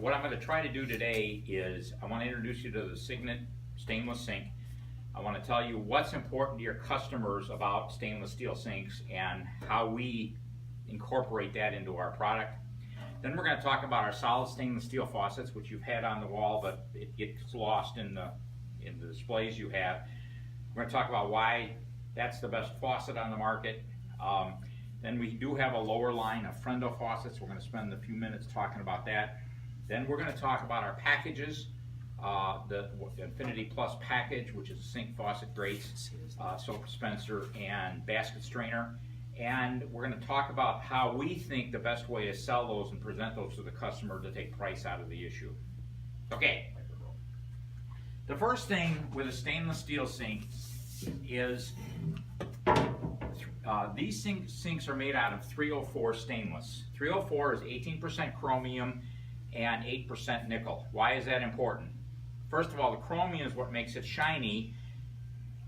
what I'm going to try to do today is I want to introduce you to the Cygnet stainless sink. I want to tell you what's important to your customers about stainless steel sinks and how we incorporate that into our product. Then we're going to talk about our solid stainless steel faucets, which you've had on the wall, but it gets lost in the displays you have. We're going to talk about why that's the best faucet on the market. Then we do have a lower line of Friendo faucets. We're going to spend a few minutes talking about that. Then we're going to talk about our packages, the Infinity Plus package, which is a sink, faucet, grates, soap dispenser, and basket strainer. And we're going to talk about how we think the best way to sell those and present those to the customer to take price out of the issue. Okay. The first thing with a stainless steel sink is these sinks are made out of 304 stainless. 304 is 18% chromium and 8% nickel. Why is that important? First of all, the chromium is what makes it shiny.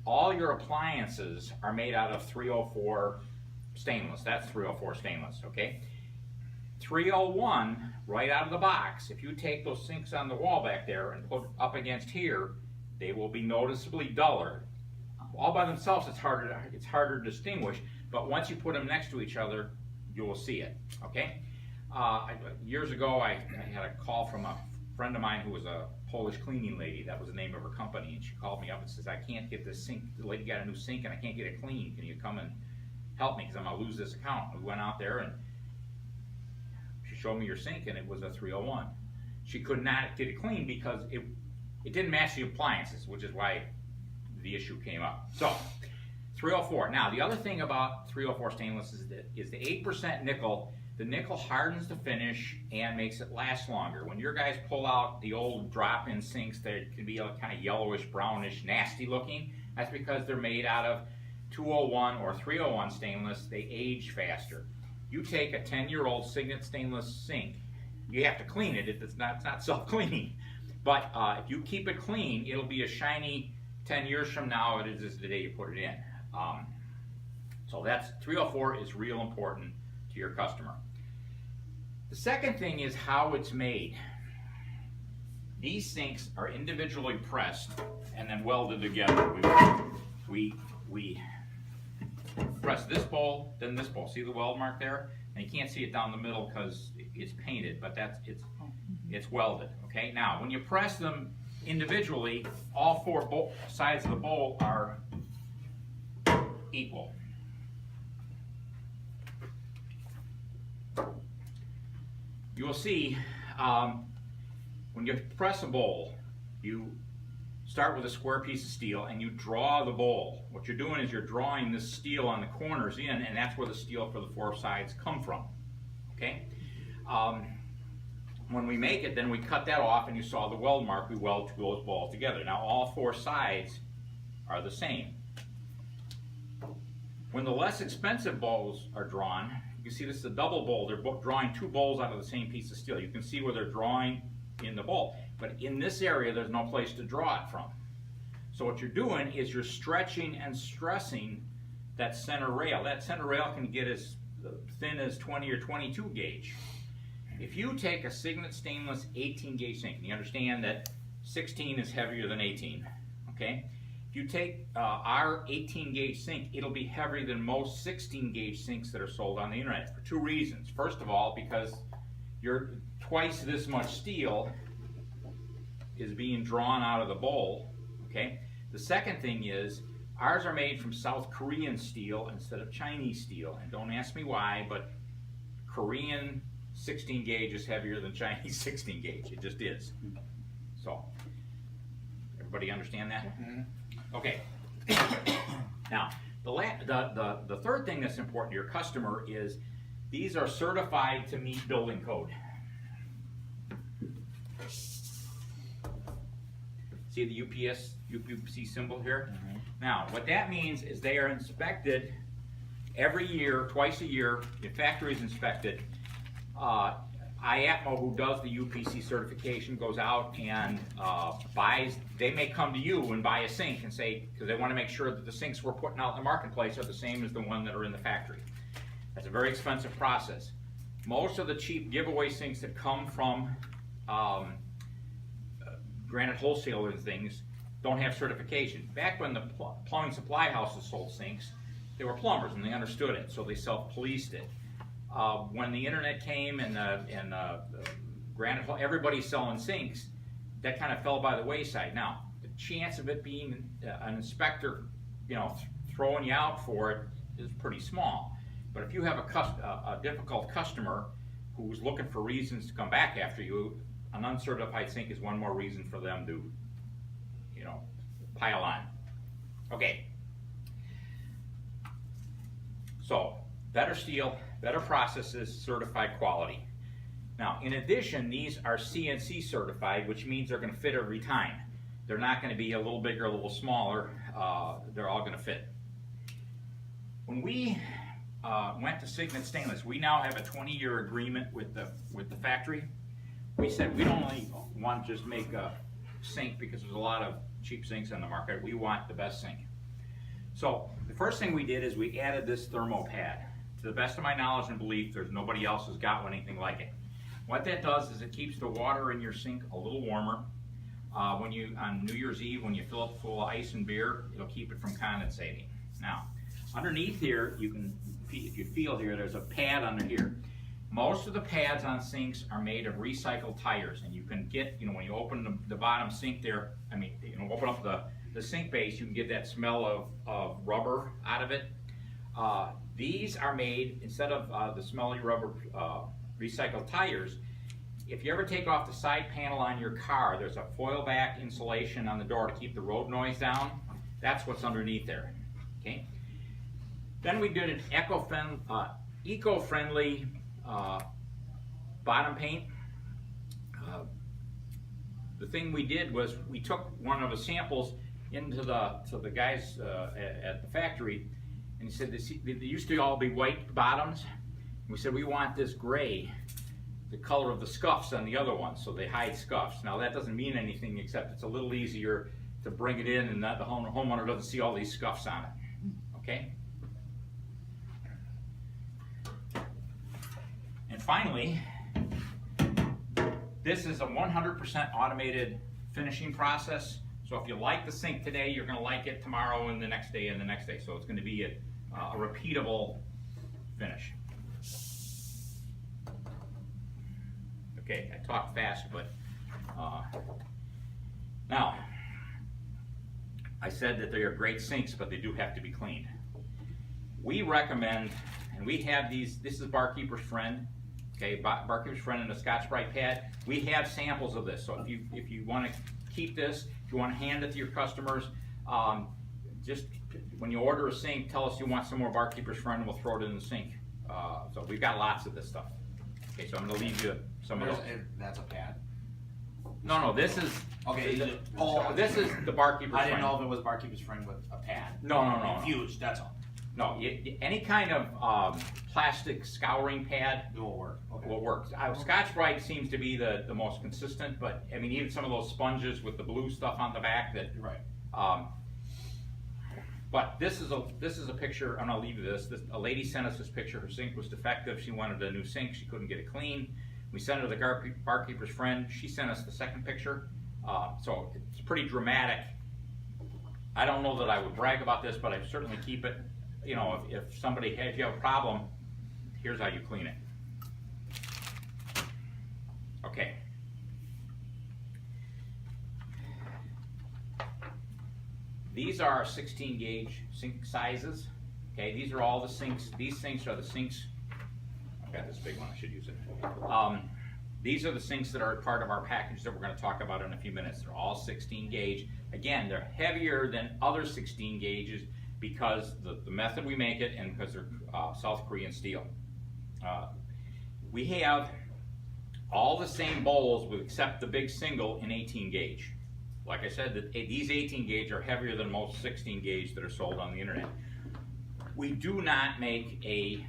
All your appliances are made out of 304 stainless. That's 304 stainless, okay? 301, right out of the box, if you take those sinks on the wall back there and put up against here, they will be noticeably duller. All by themselves, it's harder to distinguish, but once you put them next to each other, you will see it, okay? Years ago, I had a call from a friend of mine who was a Polish cleaning lady. That was the name of her company, and she called me up and says, I can't get this sink, the lady got a new sink and I can't get it clean. Can you come and help me, because I'm going to lose this account? We went out there and she showed me your sink, and it was a 301. She could not get it clean because it didn't match the appliances, which is why the issue came up. So 304. Now the other thing about 304 stainless is the 8% nickel. The nickel hardens the finish and makes it last longer. When your guys pull out the old drop-in sinks that can be kind of yellowish, brownish, nasty looking, that's because they're made out of 201 or 301 stainless. They age faster. You take a 10-year-old Cygnet stainless sink, you have to clean it. It's not self-cleaning. But if you keep it clean, it'll be as shiny 10 years from now as it is the day you put it in. So that's 304 is real important to your customer. The second thing is how it's made. These sinks are individually pressed and then welded together. We press this bowl, then this bowl. See the weld mark there? And you can't see it down the middle because it's painted, but it's welded. Okay. Now, when you press them individually, all four sides of the bowl are equal. You will see when you press a bowl, you start with a square piece of steel and you draw the bowl. What you're doing is you're drawing this steel on the corners in, and that's where the steel for the four sides come from. Okay? When we make it, then we cut that off, and you saw the weld mark. We weld those balls together. Now all four sides are the same. When the less expensive bowls are drawn, you can see this is a double bowl. They're drawing two bowls out of the same piece of steel. You can see where they're drawing in the bowl. But in this area, there's no place to draw it from. So what you're doing is you're stretching and stressing that center rail. That center rail can get as thin as 20 or 22 gauge. If you take a Cygnet stainless 18 gauge sink, and you understand that 16 is heavier than 18, okay? If you take our 18 gauge sink, it'll be heavier than most 16 gauge sinks that are sold on the internet for two reasons. First of all, because you're twice this much steel is being drawn out of the bowl, okay? The second thing is ours are made from South Korean steel instead of Chinese steel, and don't ask me why, but Korean 16 gauge is heavier than Chinese 16 gauge. It just is. So, everybody understand that? Mm-hmm. Okay. Now, the third thing that's important to your customer is these are certified to meet building code. See the UPC symbol here? Mm-hmm. Now, what that means is they are inspected every year, twice a year. The factory is inspected. IATMO, who does the UPC certification, goes out and buys. They may come to you and buy a sink and say, because they want to make sure that the sinks we're putting out in the marketplace are the same as the one that are in the factory. That's a very expensive process. Most of the cheap giveaway sinks that come from granite wholesalers and things don't have certification. Back when the plumbing supply houses sold sinks, they were plumbers and they understood it, so they self-policed it. When the internet came and granite, everybody's selling sinks, that kind of fell by the wayside. Now, the chance of it being an inspector, throwing you out for it is pretty small. But if you have a difficult customer who's looking for reasons to come back after you, an uncertified sink is one more reason for them to, pile on. Okay. So, better steel, better processes, certified quality. Now, in addition, these are CNC certified, which means they're going to fit every time. They're not going to be a little bigger, a little smaller. They're all going to fit. When we went to Cygnet Stainless, we now have a 20-year agreement with the factory. We said we don't only want to just make a sink because there's a lot of cheap sinks on the market. We want the best sink. So the first thing we did is we added this thermo pad. To the best of my knowledge and belief, there's nobody else who's got anything like it. What that does is it keeps the water in your sink a little warmer. On New Year's Eve, when you fill it full of ice and beer, it'll keep it from condensating. Now, underneath here, if you feel here, there's a pad under here. Most of the pads on sinks are made of recycled tires, and you can get, when you open the bottom sink there, open up the sink base, you can get that smell of rubber out of it. These are made, instead of the smelly rubber recycled tires, if you ever take off the side panel on your car, there's a foil back insulation on the door to keep the road noise down. That's what's underneath there. Okay. Then we did an eco-friendly bottom paint. The thing we did was we took one of the samples into the guys at the factory, and he said they used to all be white bottoms. We said we want this gray, the color of the scuffs on the other ones, so they hide scuffs. Now that doesn't mean anything except it's a little easier to bring it in and that the homeowner doesn't see all these scuffs on it. Okay? And finally, this is a 100% automated finishing process. So if you like the sink today, you're going to like it tomorrow and the next day and the next day. So it's going to be a repeatable finish. Okay, I talk fast, but now, I said that they are great sinks, but they do have to be cleaned. We recommend, and we have these, this is Barkeeper's Friend, okay, Barkeeper's Friend and a Scotch-Brite pad. We have samples of this, so if you want to keep this, if you want to hand it to your customers, just when you order a sink, tell us you want some more Barkeeper's Friend and we'll throw it in the sink. So we've got lots of this stuff. Okay, so I'm going to leave you some of those. That's a pad? No, this is, Okay, this is the Barkeeper's Friend. I didn't know if it was Barkeeper's Friend with a pad. No. Infused, that's all. No, any kind of plastic scouring pad It will work. Okay. will work. Scotch-Brite seems to be the most consistent, but I mean even some of those sponges with the blue stuff on the back that. Right. But this is a picture. I'm gonna leave you this. A lady sent us this picture. Her sink was defective. She wanted a new sink. She couldn't get it clean. We sent her the Barkeeper's Friend. She sent us the second picture. So it's pretty dramatic. I don't know that I would brag about this, but I certainly keep it. You know, if you have a problem, here's how you clean it. Okay. These are our 16 gauge sink sizes. Okay, these are all the sinks. These sinks are the sinks. I've got this big one, I should use it. These are the sinks that are part of our package that we're going to talk about in a few minutes. They're all 16 gauge. Again, they're heavier than other 16 gauges because the method we make it and because they're South Korean steel. We have all the same bowls except the big single in 18 gauge. Like I said, these 18 gauge are heavier than most 16 gauge that are sold on the internet. We do not make a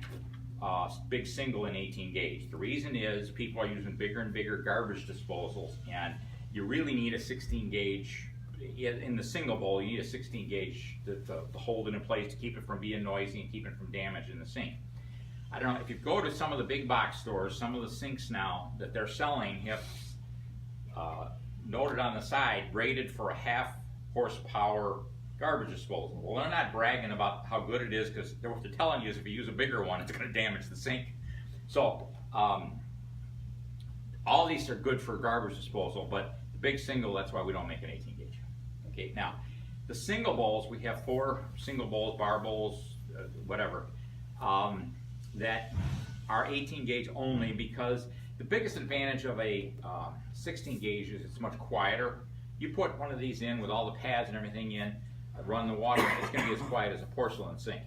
big single in 18 gauge. The reason is people are using bigger and bigger garbage disposals, and you really need a 16 gauge. In the single bowl, you need a 16 gauge to hold it in place to keep it from being noisy and keep it from damaging the sink. I don't know, if you go to some of the big box stores, some of the sinks now that they're selling have noted on the side, rated for a 1/2 horsepower garbage disposal. Well, they're not bragging about how good it is, because what they're telling you is if you use a bigger one, it's going to damage the sink. So all these are good for garbage disposal, but the big single, that's why we don't make an 18 gauge. Okay, now the single bowls, we have 4 single bowls, bar bowls, whatever, that are 18 gauge only, because the biggest advantage of a 16 gauge is it's much quieter. You put one of these in with all the pads and everything in, run the water, it's going to be as quiet as a porcelain sink.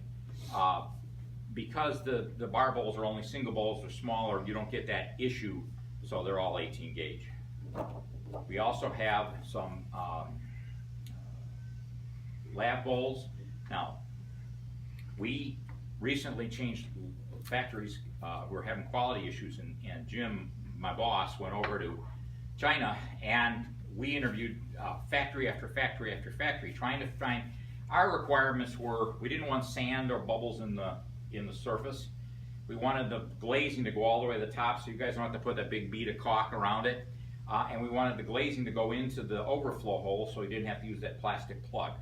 Because the bar bowls are only single bowls, they're smaller, you don't get that issue, so they're all 18 gauge. We also have some lab bowls. Now, we recently changed factories. We're having quality issues, and Jim, my boss, went over to China, and we interviewed factory after factory after factory, trying to find. Our requirements were, we didn't want sand or bubbles in the surface. We wanted the glazing to go all the way to the top, so you guys don't have to put that big bead of caulk around it. And we wanted the glazing to go into the overflow hole, so we didn't have to use that plastic plug.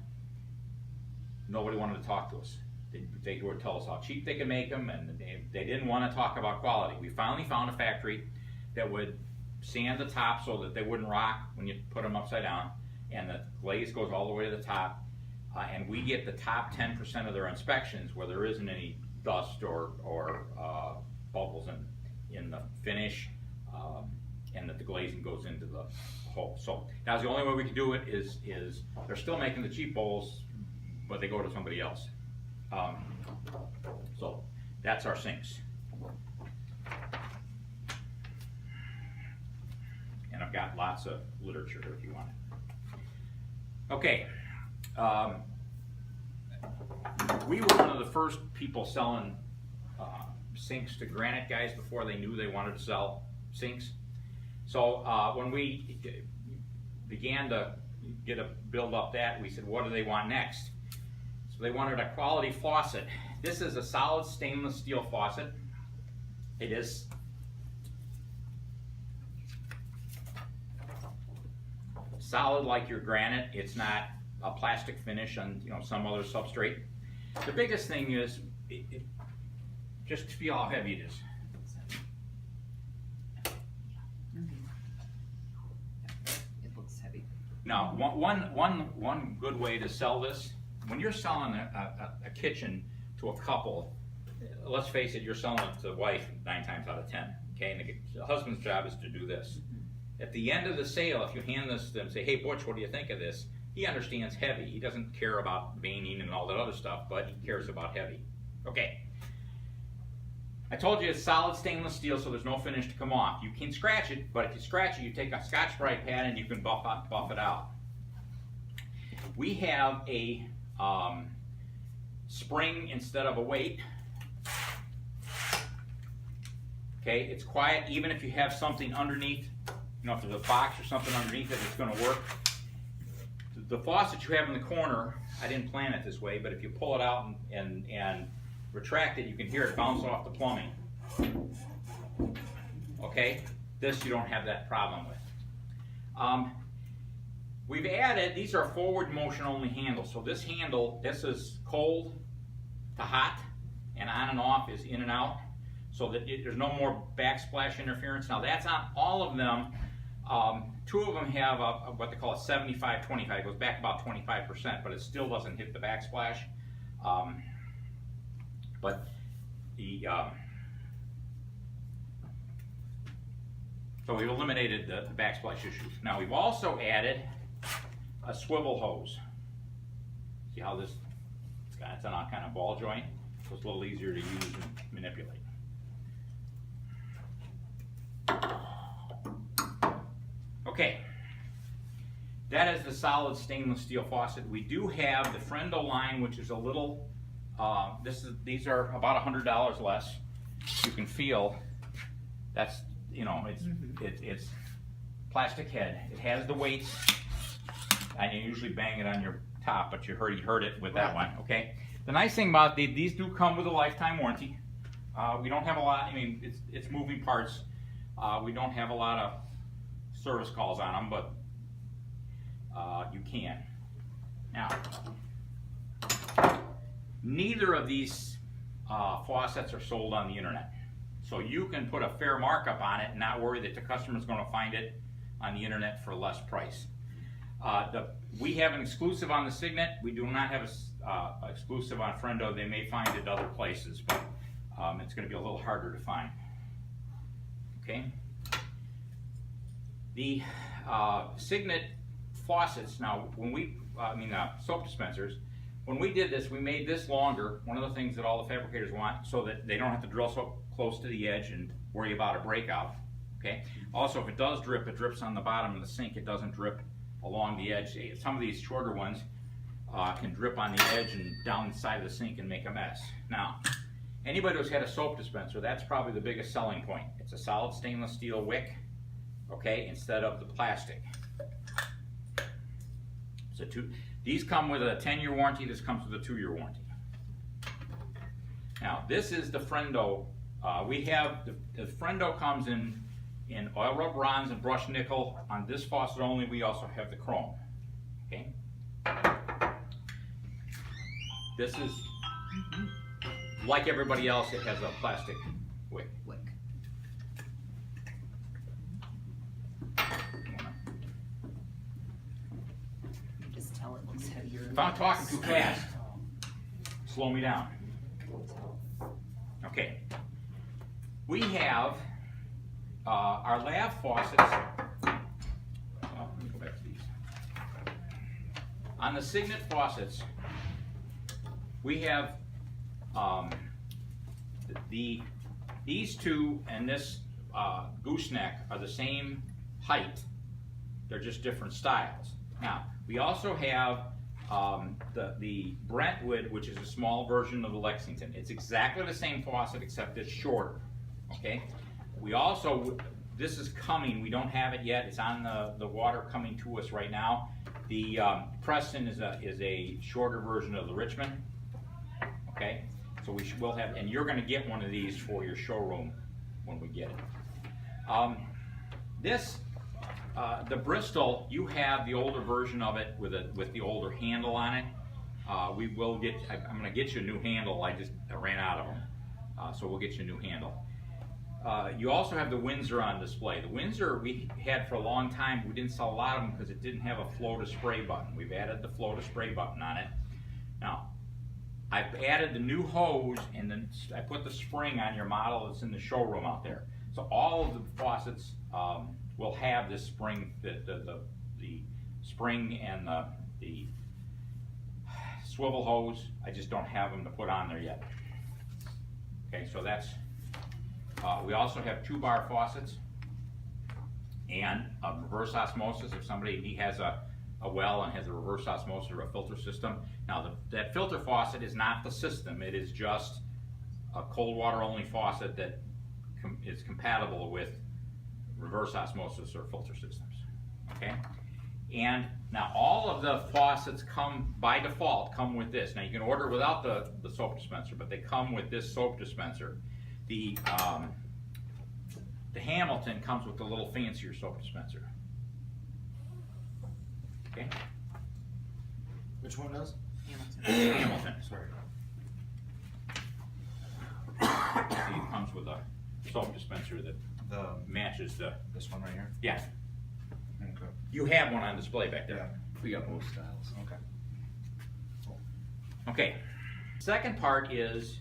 Nobody wanted to talk to us. They would tell us how cheap they could make them, and they didn't want to talk about quality. We finally found a factory that would sand the top so that they wouldn't rock when you put them upside down, and the glaze goes all the way to the top. And we get the top 10% of their inspections where there isn't any dust or bubbles in the finish, and that the glazing goes into the hole. So that's the only way we can do it is they're still making the cheap bowls, but they go to somebody else. So that's our sinks. And I've got lots of literature here if you want it. Okay. We were one of the first people selling sinks to granite guys before they knew they wanted to sell sinks. So when we began to build up that, we said, what do they want next? So they wanted a quality faucet. This is a solid stainless steel faucet. It is solid like your granite. It's not a plastic finish on some other substrate. The biggest thing is just feel how heavy it is. It looks heavy. Now, one good way to sell this, when you're selling a kitchen to a couple, let's face it, you're selling it to the wife 9 times out of 10. Okay, and the husband's job is to do this. At the end of the sale, if you hand this to them, say, "Hey, Butch, what do you think of this?" He understands heavy. He doesn't care about veining and all that other stuff, but he cares about heavy. Okay. I told you it's solid stainless steel, so there's no finish to come off. You can scratch it, but if you scratch it, you take a Scotch-Brite pad and you can buff it out. We have a spring instead of a weight. Okay, it's quiet. Even if you have something underneath, if there's a box or something underneath it, it's going to work. The faucet you have in the corner, I didn't plan it this way, but if you pull it out and retract it, you can hear it bounce off the plumbing. Okay, this you don't have that problem with. We've added, these are forward motion only handles. So this handle, this is cold to hot, and on and off is in and out, so that there's no more backsplash interference. Now that's on all of them. 2 of them have what they call a 75-25. It goes back about 25%, but it still doesn't hit the backsplash. So we've eliminated the backsplash issues. Now we've also added a swivel hose. See how this, it's on a kind of ball joint, so it's a little easier to use and manipulate. Okay, that is the solid stainless steel faucet. We do have the Friendo line, which is a little, these are about $100 less. You can feel that's, it's plastic head. It has the weights, and you usually bang it on your top, but you heard it with that one. Okay. The nice thing about these do come with a lifetime warranty. We don't have a lot. It's moving parts. We don't have a lot of service calls on them, but you can. Now, neither of these faucets are sold on the internet. So you can put a fair markup on it and not worry that the customer's going to find it on the internet for less price. We have an exclusive on the Cygnet. We do not have an exclusive on Friendo. They may find it other places, but it's going to be a little harder to find. Okay. The Cygnet faucets, now when soap dispensers, when we did this, we made this longer. One of the things that all the fabricators want, so that they don't have to drill so close to the edge and worry about a breakout. Okay. Also, if it does drip, it drips on the bottom of the sink. It doesn't drip along the edge. Some of these shorter ones can drip on the edge and down the side of the sink and make a mess. Now, anybody who's had a soap dispenser, that's probably the biggest selling point. It's a solid stainless steel wick, okay, instead of the plastic. So these come with a 10-year warranty. This comes with a 2-year warranty. Now, this is the Friendo. We have the Friendo comes in oil rub bronze and brushed nickel. On this faucet only, we also have the chrome. Okay. This is like everybody else. It has a plastic wick. Just tell it looks heavier. If I'm talking too fast, slow me down. Okay. We have our lab faucets. Well, let me go back to these. On the Cygnet faucets, we have these two and this gooseneck are the same height. They're just different styles. Now, we also have the Brentwood, which is a small version of the Lexington. It's exactly the same faucet except it's shorter. Okay. We also, this is coming. We don't have it yet. It's on the water coming to us right now. The Preston is a shorter version of the Richmond. Okay. So we'll have, and you're going to get one of these for your showroom when we get it. The Bristol, you have the older version of it with the older handle on it. I'm going to get you a new handle. I ran out of them, so we'll get you a new handle. You also have the Windsor on display. The Windsor we had for a long time. We didn't sell a lot of them because it didn't have a flow to spray button. We've added the flow to spray button on it. Now, I've added the new hose, and then I put the spring on your model that's in the showroom out there. So all of the faucets will have this spring, the spring and the swivel hose. I just don't have them to put on there yet. Okay, so that's, we also have 2-bar faucets and a reverse osmosis. If somebody has a well and has a reverse osmosis or a filter system. Now that filter faucet is not the system. It is just a cold water only faucet that is compatible with reverse osmosis or filter systems. Okay. And now all of the faucets come by default with this. Now you can order without the soap dispenser, but they come with this soap dispenser. The Hamilton comes with a little fancier soap dispenser. Okay. Which one does? Hamilton. Sorry. It comes with a soap dispenser that matches this one right here. Yeah. Okay. You have one on display back there. Yeah. We got both styles. Okay. Cool. Okay. Second part is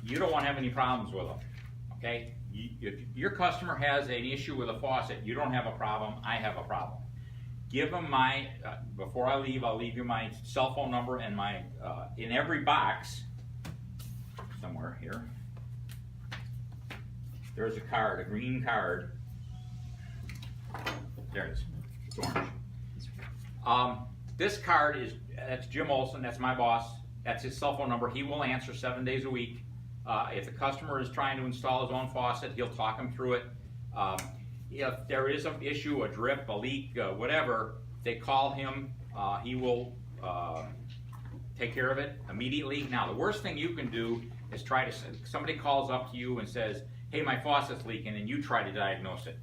you don't want to have any problems with them. Okay. If your customer has an issue with a faucet, you don't have a problem. I have a problem. Give them my, before I leave, I'll leave you my cell phone number and my, in every box, somewhere here, there's a card, a green card. There it is, it's orange. This card that's Jim Olson, that's my boss, that's his cell phone number. He will answer 7 days a week. If the customer is trying to install his own faucet, he'll talk him through it. If there is an issue, a drip, a leak, whatever, they call him, he will take care of it immediately. Now, the worst thing you can do is somebody calls up to you and says, hey, my faucet's leaking, and you try to diagnose it.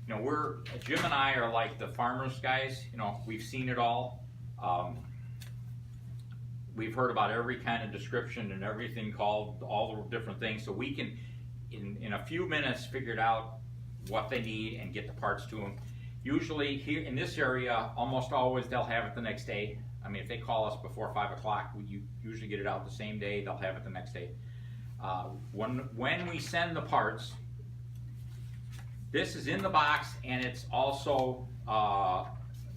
you know, Jim and I are like the farmers guys, you know, we've seen it all. We've heard about every kind of description and everything called, all the different things, so we can, in a few minutes, figure out what they need and get the parts to them. Usually here in this area, almost always they'll have it the next day. I mean, if they call us before 5 o'clock, we usually get it out the same day, they'll have it the next day. When we send the parts, this is in the box, and it's also,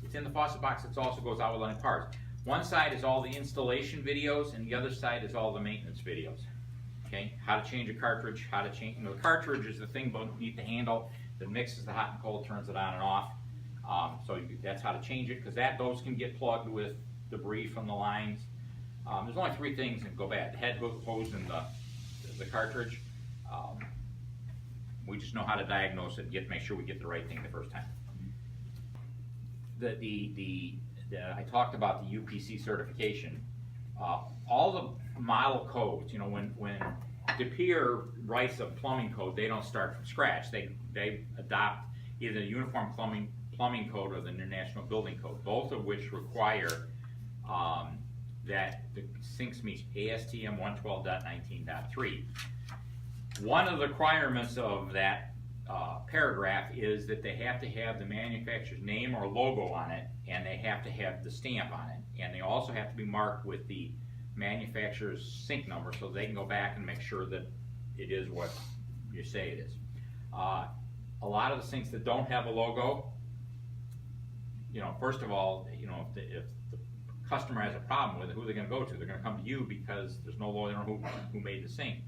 it's in the faucet box, it also goes out with any parts. One side is all the installation videos, and the other side is all the maintenance videos. Okay, how to change a cartridge, how to change, you know, the cartridge is the thing beneath the handle that mixes the hot and cold, turns it on and off. That's how to change it, because those can get plugged with debris from the lines. There's only 3 things that go bad: the head hose and the cartridge. We just know how to diagnose it and make sure we get the right thing the first time. I talked about the UPC certification. All the model codes, you know, when DePere writes a plumbing code, they don't start from scratch. They adopt either the Uniform Plumbing Code or the International Building Code, both of which require that the sinks meet ASTM 112.19.3. One of the requirements of that paragraph is that they have to have the manufacturer's name or logo on it, and they have to have the stamp on it, and they also have to be marked with the manufacturer's sink number, so they can go back and make sure that it is what you say it is. A lot of the sinks that don't have a logo, you know, first of all, you know, if the customer has a problem with it, who are they going to go to? They're going to come to you because there's no logo, they don't know who made the sink.